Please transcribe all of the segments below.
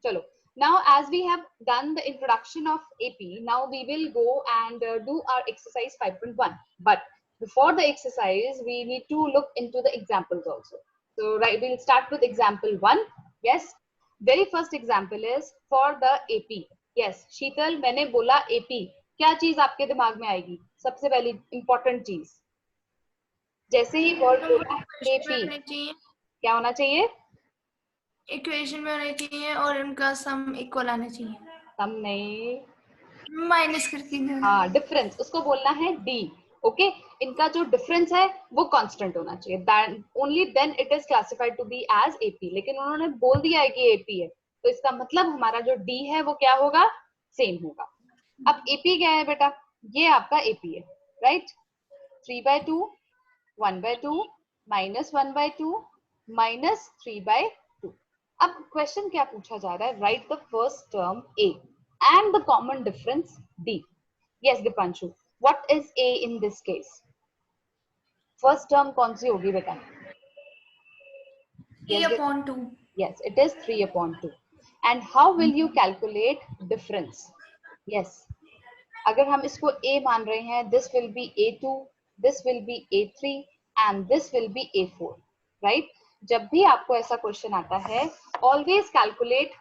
चलो, now as we have done the introduction of AP, now we will go and do our exercise 5.1. But before the exercise, we need to look into the examples also. So right, we'll start with example 1. Yes, very first example is for the AP. Yes, शीतल, मैंने बोला AP, क्या चीज आपके दिमाग में आएगी? सबसे पहली इंपॉर्टेंट चीज, जैसे ही वर्ड बोला AP, क्या होना चाहिए? इक्वेशन में होना चाहिए और उनका सम इक्वल आना चाहिए। सम नहीं, माइनस करके, हाँ, डिफरेंस, उसको बोलना है D. ओके, इनका जो डिफरेंस है वो कांस्टेंट होना चाहिए, only then it is classified to be as AP. लेकिन उन्होंने बोल दिया है कि AP है, तो इसका मतलब हमारा जो D है वो क्या होगा? सेम होगा. अब AP क्या है बेटा? ये आपका AP है, राइट? 3/2, 1/2, -1/2, -3/2. अब क्वेश्चन क्या पूछा जा रहा है? Right the first term A and the common difference D. Yes, Dipanshu, what is A in this case? First term कौन सी होगी बेटा? 3/2. Yes, it is 3/2. And how will you calculate difference? Yes, अगर हम इसको A मान रहे हैं, this will be A2, this will be A3 and this will be A4, right? जब भी आपको ऐसा क्वेश्चन आता है, always calculate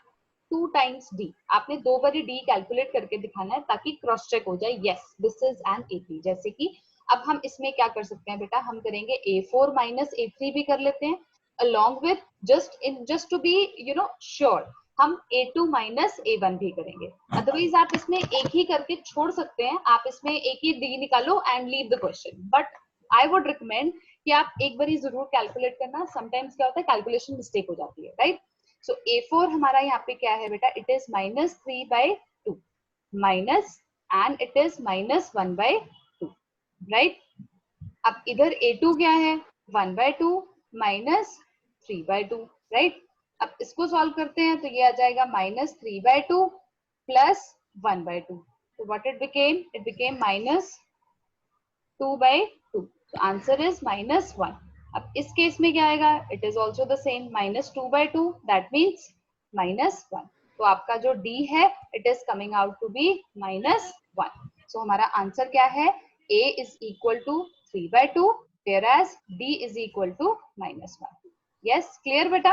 2 times D. आपने 2 बारी D कैलकुलेट करके दिखाना है ताकि क्रॉस चेक हो जाए, yes this is an AP. जैसे कि अब हम इसमें क्या कर सकते हैं बेटा? हम करेंगे A4 - A3 भी कर लेते हैं, along with just to be sure, हम A2 - A1 भी करेंगे. अदरवाइज आप इसमें एक ही करके छोड़ सकते हैं, आप इसमें एक ही D निकालो and leave the question. But I would recommend कि आप एक बारी जरूर कैलकुलेट करना. समटाइम्स क्या होता है, कैलकुलेशन मिस्टेक हो जाती है, राइट? So A4 हमारा यहाँ पे क्या है बेटा? It is -3/2 minus and it is -1/2, right? अब इधर A2 क्या है? 1/2 minus 3/2, right? अब इसको सॉल्व करते हैं तो ये आ जाएगा -3/2 plus 1/2. So what it became? It became -2/2. So answer is -1. अब इस केस में क्या आएगा? It is also the same, -2/2, that means -1. तो आपका जो D है, it is coming out to be -1. So हमारा आंसर क्या है? A is equal to 3/2, whereas D is equal to -1. Yes, clear बेटा?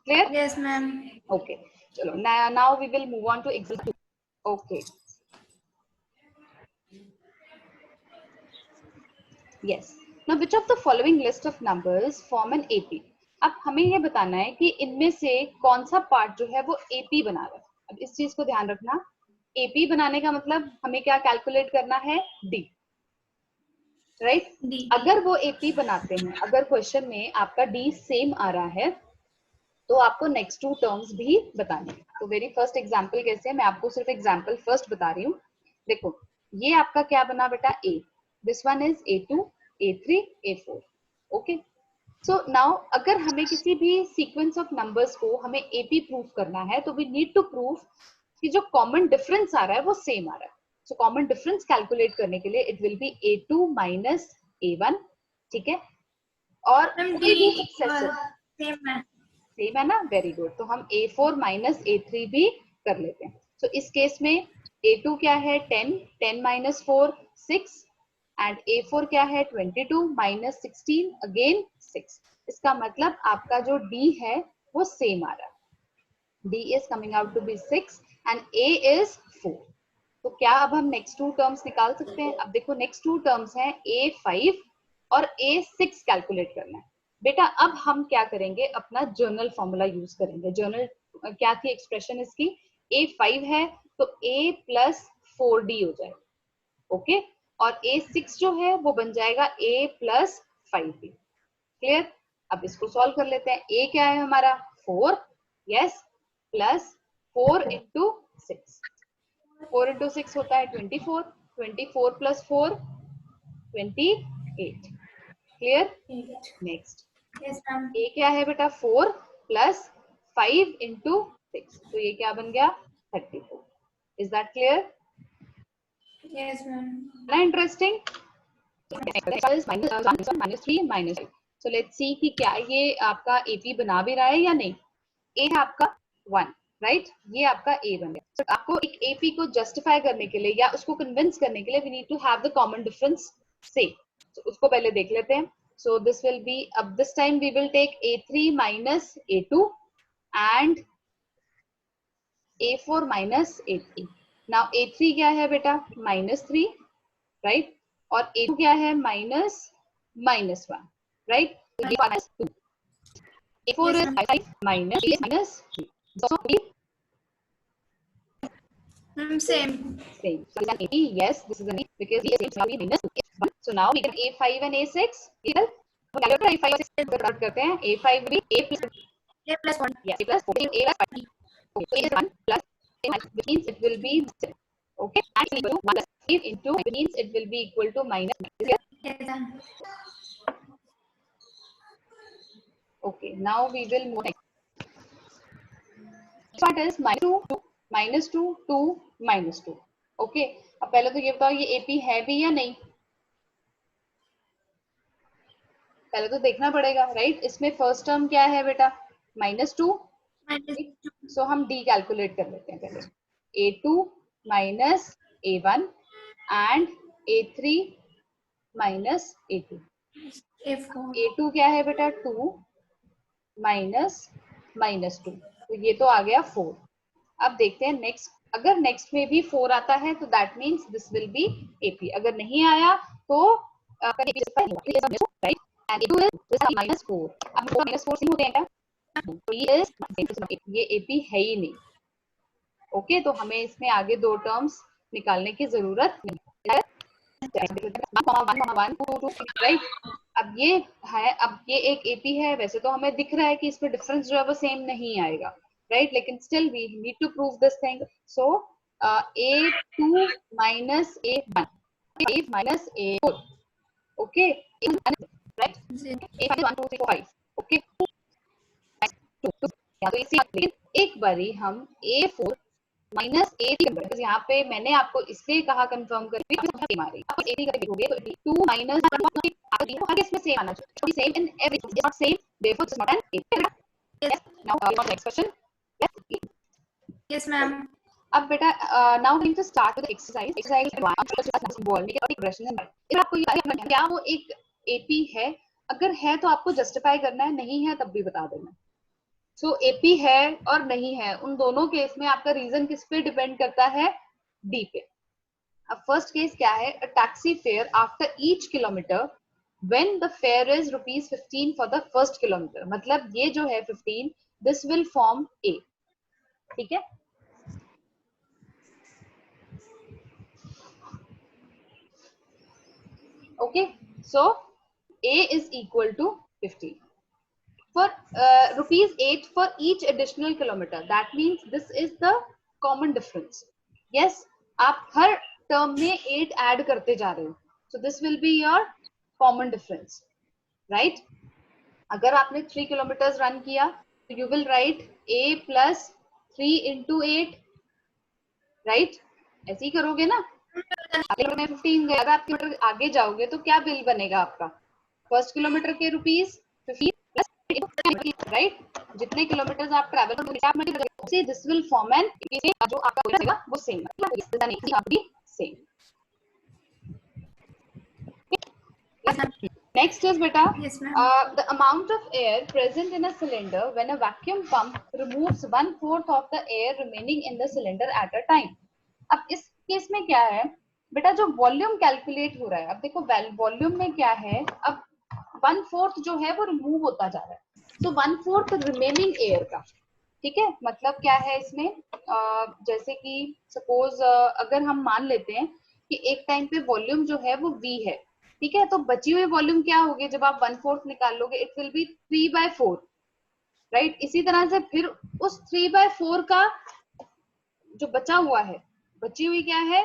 Clear? Yes, ma'am. Okay. चलो, now we will move on to example 2. Okay. Yes. Now, which of the following list of numbers form an AP? अब हमें ये बताना है कि इनमें से कौन सा पार्ट जो है वो AP बना रहा है. अब इस चीज को ध्यान रखना, AP बनाने का मतलब हमें क्या कैलकुलेट करना है? D, right? अगर वो AP बनाते हैं, अगर क्वेश्चन में आपका D सेम आ रहा है, तो आपको नेक्स्ट 2 टर्म्स भी बताने हैं. तो वेरी फर्स्ट एग्जाम्पल कैसे है, मैं आपको सिर्फ एग्जाम्पल फर्स्ट बता रही हूँ. देखो, ये आपका क्या बना बेटा? A. This one is A2, A3, A4. Okay. So now अगर हमें किसी भी सीक्वेंस ऑफ नंबर्स को हमें AP प्रूफ करना है, तो we need to prove कि जो कॉमन डिफरेंस आ रहा है वो सेम आ रहा है. So कॉमन डिफरेंस कैलकुलेट करने के लिए it will be A2 minus A1. ठीक है? और कोई भी सक्सेसिव सेम है ना? Very good. तो हम A4 minus A3 भी कर लेते हैं. So इस केस में A2 क्या है? 10, 10 minus 4, 6. एंड A4 क्या है? 22 minus 16, अगेन 6. इसका मतलब आपका जो D है वो सेम आ रहा है. D is coming out to be 6 and A is 4. तो क्या अब हम नेक्स्ट 2 टर्म्स निकाल सकते हैं? अब देखो, नेक्स्ट 2 टर्म्स हैं A5 और A6 कैलकुलेट करना है. बेटा अब हम क्या करेंगे? अपना जर्नल फॉर्मूला यूज करेंगे. जर्नल क्या थी एक्सप्रेशन इसकी? A5 है तो A plus 4D हो जाएगा. ओके. और A6 जो है वो बन जाएगा A plus 5B. क्लियर? अब इसको सॉल्व कर लेते हैं. A क्या है हमारा? 4. यस. Plus 4 into 6. 4 into 6 होता है 24. 24 plus 4, 28. क्लियर? नेक्स्ट. A क्या है बेटा? 4 plus 5 into 6. तो ये क्या बन गया? 34. Is that clear? Yes, ma'am. Interesting. -3 -5. So let's see कि क्या ये आपका AP बना भी रहा है या नहीं. ए है आपका 1, राइट, ये आपका ए बन गया। So, आपको एक एपी को जस्टिफाई करने के लिए या उसको कन्विंस करने के लिए we need to have the common difference same. So, उसको पहले देख लेते हैं। सो दिस विल बी, अब this time we will take A3 minus A2 and A4 minus A3। Now A3 क्या है बेटा, -3, राइट, और A2 क्या है, -1, राइट, तो ये -2। A4 Yes, is ma'am. 5 minus 3. So Same. same. So this is an AP. Yes, this is an AP because B is same. Minus 2. So now we get A5 and A6. Equal. A5 और 6 dot करते हैं. A5 भी A plus A plus 1. yes, A plus 4. A plus 5. Okay. So A is 1 plus A minus, which means it will be 7. Okay. And equal to 1 plus 5 into, which means it will be equal to minus 9. Yes, ma'am. Okay. Now we will move next. Part is minus 2, 2, minus 2. Okay, अब पहले तो ये बताओ ये AP है भी या नहीं, पहले तो देखना पड़ेगा, राइट। इसमें फर्स्ट टर्म क्या है बेटा, -2, सो हम डी कैलकुलेट कर लेते हैं पहले। A2 minus A1 and A3 minus A2। A4. A2 क्या है बेटा, 2 माइनस -2, तो ये तो आ गया 4। अब देखते हैं नेक्स्ट, अगर नेक्स्ट में भी 4 आता है तो that means this will B AP, अगर नहीं आया तो राइट, एंड A2 इज -4। अब -4 से होते हैं क्या, तो ये AP है ही नहीं। ओके, तो हमें इसमें आगे दो टर्म्स निकालने की जरूरत नहीं है, राइट। अब ये है, अब ये एक AP है, वैसे तो हमें दिख रहा है कि इसमें डिफरेंस जो है वो सेम नहीं आएगा, राइट, लेकिन still we need to prove this thing. So A2 minus A1, A minus A4, okay, right, A5 1 2 3 4 5, okay, 2 या तो इसी, लेकिन एक बारी हम A4 माइनस A3, यहाँ पे मैंने आपको इसलिए कहा कंफर्म करके मारी, आपको A3 करके देखोगे तो 2 माइनस आगे इसमें सेम आना चाहिए, same in everything, is not same, therefore it is not an AP। Yes. Now we want next question. Yes, ma'am. अब बेटा now going to start with exercise 1 ball में क्या प्रोग्रेशन है, फिर आपको ये क्या वो एक एपी है, अगर है तो आपको जस्टिफाई करना है, नहीं है तब भी बता देना। सो एपी है और नहीं है, उन दोनों केस में आपका रीजन किस पे डिपेंड करता है, डी पे। अब फर्स्ट केस क्या है, a taxi fare after each kilometre when the fair is ₹15 for the first kilometre, मतलब ये जो है 15, दिस विल फॉर्म ए, ठीक है। Okay, so A is equal to 15 for ₹8 for each additional kilometer. That means this is the common difference. Yes, आप हर term में 8 add करते जा रहे हो, so this will be your common difference, right? अगर आपने 3 किलोमीटर्स रन किया तो you will write A plus 3 into 8, right? ऐसे ही करोगे ना, 15 गए, अगर आप किलोमीटर आगे जाओगे तो क्या बिल बनेगा आपका, फर्स्ट किलोमीटर के ₹15 प्लस, राइट, जितने किलोमीटर आप ट्रैवल करोगे दिस विल फॉर्म एन, जो आपका बनेगा वो सेम सेम। नेक्स्ट इज बेटा, Yes, ma'am. the amount of air present in a cylinder when a vacuum pump removes 1/4 of the air remaining in the cylinder at a time। अब इस case में क्या है बेटा, जो वॉल्यूम कैलकुलेट हो रहा है, अब देखो वॉल्यूम में क्या है, अब 1/4 जो है वो रिमूव होता जा रहा है, तो 1/4 रिमेनिंग एयर का, ठीक है, मतलब क्या है इसमें, जैसे कि सपोज अगर हम मान लेते हैं कि एक टाइम पे वॉल्यूम जो है वो V है, ठीक है, तो बची हुई वॉल्यूम क्या होगी, जब आप 1/4 निकाल लोगे इट विल बी 3/4, राइट। इसी तरह से फिर उस 3/4 का जो बचा हुआ है, बची हुई क्या है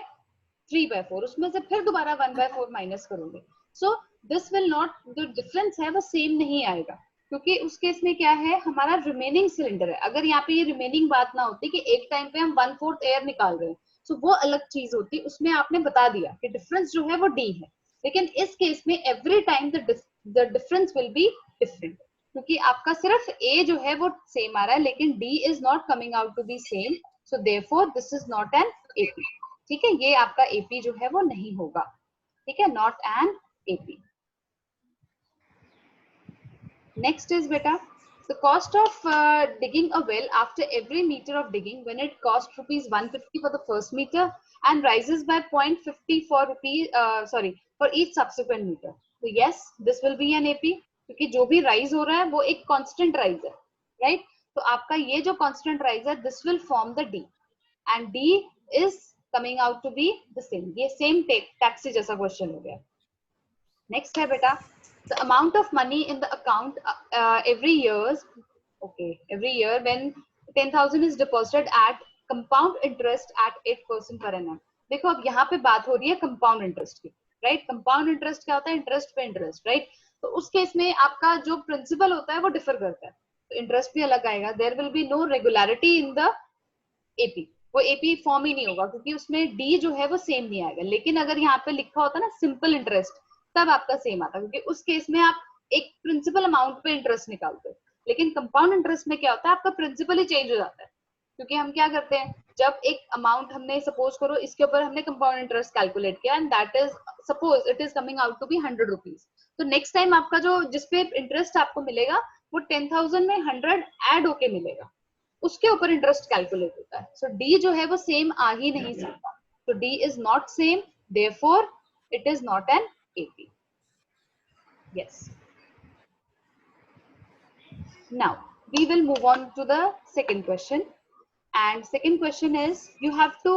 3/4, उसमें से फिर दोबारा 1/4 माइनस करोगे, सो दिस विल नॉट, जो डिफरेंस है वो सेम नहीं आएगा, क्योंकि उस केस में क्या है, हमारा रिमेनिंग सिलेंडर है। अगर यहाँ पे ये रिमेनिंग बात ना होती कि एक टाइम पे हम 1/4 एयर निकाल रहे हैं, सो वो अलग चीज होती, उसमें आपने बता दिया कि डिफरेंस जो है वो डी है, लेकिन इस केस में every time the difference will be different, क्योंकि आपका सिर्फ ए जो है वो सेम आ रहा है, लेकिन D is not coming out to be same, so therefore this is not an AP. ठीक है, ये आपका एपी जो है वो नहीं होगा। ठीक है, not an AP. Next is बेटा, the cost of digging a well after every meter of digging, when it costs rupees 150 for the first meter and rises by 0.50 for for each subsequent meter. So yes, this will be an AP, क्योंकि जो भी rise हो रहा है वो एक constant rise है, right? तो आपका ये जो constant rise है, this will form the D, and D is coming out to be the same. ये same taxi जैसा question हो गया। Next है बेटा, the amount of money in the account every year when 10,000 is deposited at compound interest at 8% per annum. देखो अब यहाँ पे बात हो रही है कंपाउंड इंटरेस्ट की, राइट? कंपाउंड इंटरेस्ट क्या होता है? इंटरेस्ट पे इंटरेस्ट, राइट? तो उस केस में आपका जो प्रिंसिपल होता है वो डिफर करता है, तो इंटरेस्ट भी अलग आएगा। There will be no regularity in the AP, वो एपी फॉर्म ही नहीं होगा क्योंकि उसमें डी जो है वो सेम नहीं आएगा। लेकिन अगर यहाँ पे लिखा होता ना सिंपल इंटरेस्ट, तब आपका सेम आता, क्योंकि उस केस में आप एक प्रिंसिपल अमाउंट पे इंटरेस्ट निकालते हो। लेकिन कंपाउंड इंटरेस्ट में क्या होता है, आपका प्रिंसिपल ही चेंज हो जाता है, क्योंकि हम क्या करते हैं, जब एक अमाउंट हमने सपोज करो इसके ऊपर हमने कंपाउंड इंटरेस्ट कैलकुलेट किया and that is suppose it is coming out to be 100 rupees, तो नेक्स्ट टाइम आपका जो जिसपे इंटरेस्ट आपको मिलेगा वो 10,000 में 100 ऐड होके मिलेगा, उसके ऊपर इंटरेस्ट कैलकुलेट होता है। सो डी जो है वो सेम आ ही नहीं सकता, तो D is not same, therefore it is not an AP. yes, now we will move on to the second question, and second question is you have to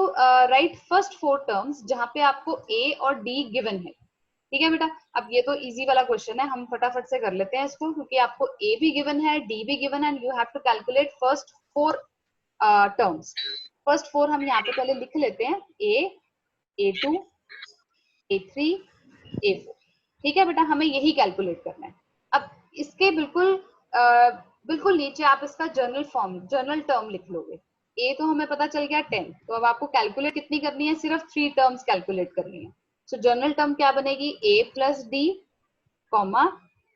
write first four terms जहां पे आपको a और d given है। ठीक है बेटा, अब ये तो इजी वाला क्वेश्चन है, हम फटाफट से कर लेते हैं इसको, क्योंकि आपको a भी गिवन है, d भी गिवन है, and you have to calculate first four terms. First four हम यहाँ पे पहले लिख लेते हैं, a, a2, a3, a4। ठीक है बेटा, हमें यही कैलकुलेट करना है। अब इसके बिल्कुल नीचे आप इसका जर्नल टर्म लिख लोगे। ए तो हमें पता चल गया 10, तो अब आपको कैलकुलेट कितनी करनी है, सिर्फ 3 टर्म्स कैलकुलेट करनी है। सो जर्नल टर्म क्या बनेगी, a plus D comma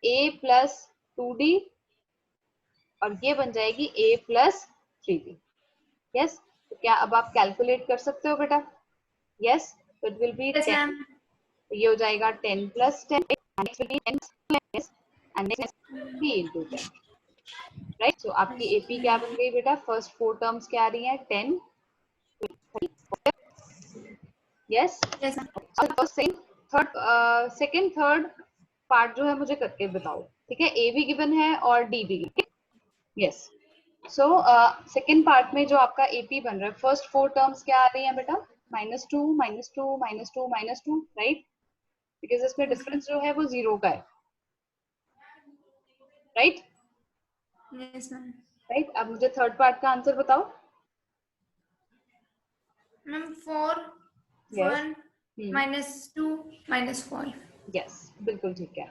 a plus 2d, और ये बन जाएगी a प्लस 3d। यस, तो क्या अब आप कैलकुलेट कर सकते हो बेटा? यस, तो इट विल बी 10, ये हो जाएगा 10 plus 10, next will be 10 plus and next 3 into 10, right? So आपकी एपी क्या बन गई बेटा? फर्स्ट फोर टर्म्स क्या आ रही हैं, 10, यस, सेकंड थर्ड पार्ट जो है मुझे करके बताओ। ठीक है, ए भी गिवन है और डी भी given, yes. So second part में जो आपका एपी बन रहा है, फर्स्ट फोर टर्म्स क्या आ रही हैं बेटा? -2 -2 -2 -2, राइट? बिकॉज इसमें डिफरेंस जो है वो 0 का है, राइट? Yes ma'am. राइट, अब मुझे थर्ड पार्ट का आंसर बताओ। मैम 4 1 -2 -4। यस, बिल्कुल ठीक है।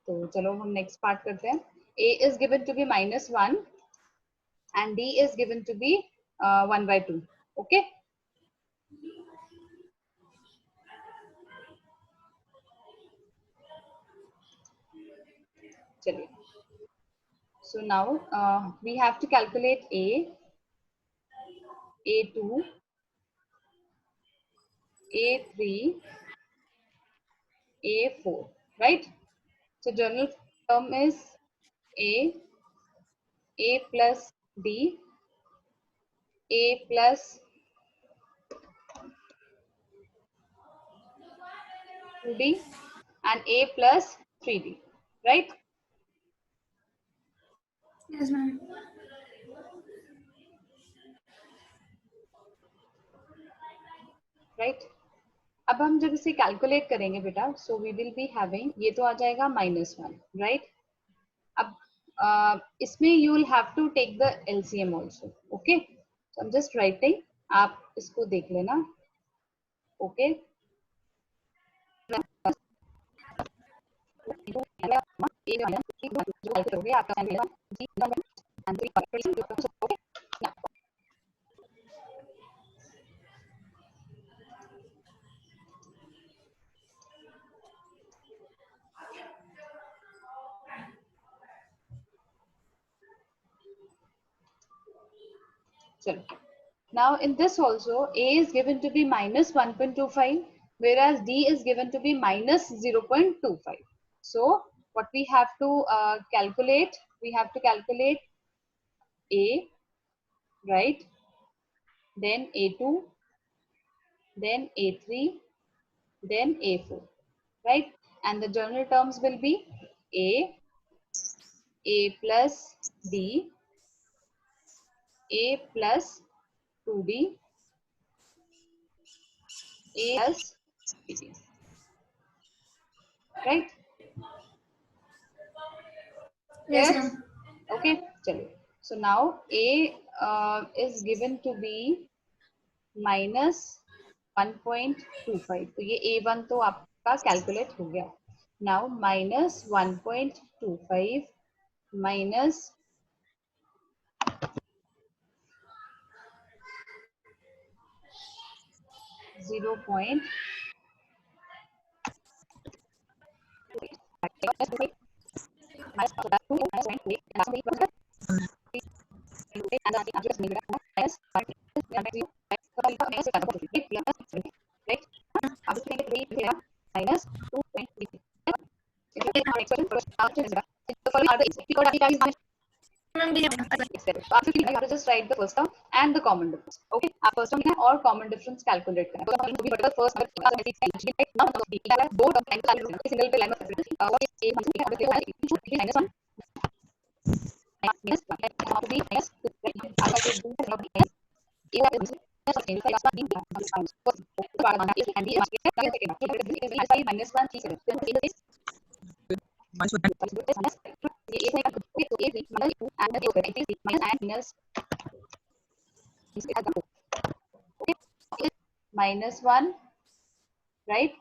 तो चलो हम नेक्स्ट पार्ट करते हैं। a is given to be -1 and d is given to be 1/2, okay? चलिए, so now we have to calculate a, a2, a3, a4, right? So journal term is a plus d, a plus 2d and a plus 3d, right? Yes ma'am. Right, अब हम जब इसे calculate करेंगे बेटा, so we will be having, ये तो आ जाएगा -1, राइट? अब इसमें you will have to take the LCM also, okay? So I am just writing, आप इसको देख लेना, ओके? चलो, now in this also A is given to be minus 1.25, whereas D is given to be minus 0.25. So what we have to calculate, we have to calculate A, right? Then A2, then A3, then A4, right? And the general terms will be A plus D, A plus 2D, A plus PD, right? Yes, Yes? ma'am. Okay, chalo. So now A is given to be minus 1.25. तो ये A1 तो आपका calculate हो गया. Now minus 1.25 minus 0.2 minus 2 minus 0.2 and minus 5 right? अब इसमें minus 2.3. Ma'am, So after you have to just write the first term and the common difference. Okay, आप first term और common difference calculate करें. तो हम भी बता first term का now दो term single पे line of और ये minus 1 minus 1 to be minus 2 after this minus 1 minus 1, right?